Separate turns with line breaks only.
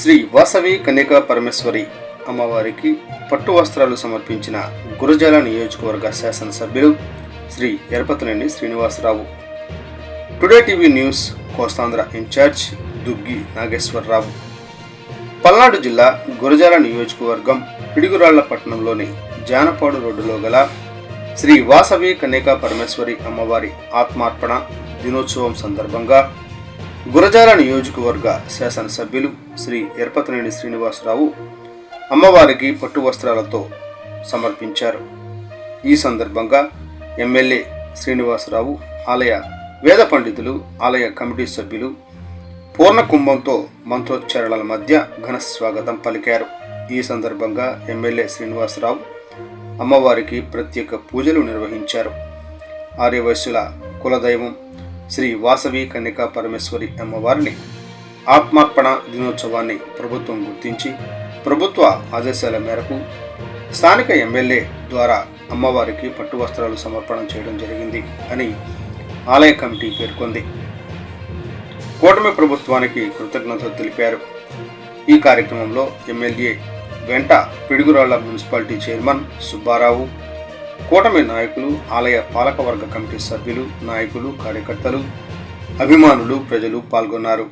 శ్రీ వాసవి కన్యకా పరమేశ్వరి అమ్మవారికి పట్టు వస్త్రాలు సమర్పించిన గురజాల నియోజకవర్గ శాసనసభ్యులు Shri Yarapathineni Srinivasarao. Today TV news Kosthandhra incharge Duggi Nageswararao. Palnadu జిల్లా గురజాల నియోజకవర్గం పిడుగురాళ్ల పట్టణంలోని జానపాడు రోడ్డులో గల శ్రీ వాసవి కన్యకా పరమేశ్వరి అమ్మవారి ఆత్మార్పణ దినోత్సవం సందర్భంగా గురజాల నియోజకవర్గ శాసనసభ్యులు శ్రీ ఎరపతినేని శ్రీనివాసరావు అమ్మవారికి పట్టు వస్త్రాలతో సమర్పించారు. ఈ సందర్భంగా ఎమ్మెల్యే శ్రీనివాసరావు, ఆలయ వేద పండితులు, ఆలయ కమిటీ సభ్యులు పూర్ణ కుంభంతో మంత్రోచ్చారణల మధ్య ఘన స్వాగతం పలికారు. ఈ సందర్భంగా ఎమ్మెల్యే శ్రీనివాసరావు అమ్మవారికి ప్రత్యేక పూజలు నిర్వహించారు. ఆర్యవైశ్యుల కులదైవం శ్రీ వాసవి కన్యకా పరమేశ్వరి అమ్మవారిని ఆత్మార్పణ దినోత్సవాన్ని ప్రభుత్వం గుర్తించి ప్రభుత్వ ఆదేశాల మేరకు స్థానిక ఎమ్మెల్యే ద్వారా అమ్మవారికి పట్టు వస్త్రాలు సమర్పణ చేయడం జరిగింది అని ఆలయ కమిటీ పేర్కొంది. కూటమి ప్రభుత్వానికి కృతజ్ఞతలు తెలిపారు. ఈ కార్యక్రమంలో ఎమ్మెల్యే వెంట పిడుగురాళ్ల మున్సిపాలిటీ చైర్మన్ సుబ్బారావు, కూటమి నాయకులు, ఆలయ పాలకవర్గ కమిటీ సభ్యులు, నాయకులు, కార్యకర్తలు, అభిమానులు, ప్రజలు పాల్గొన్నారు.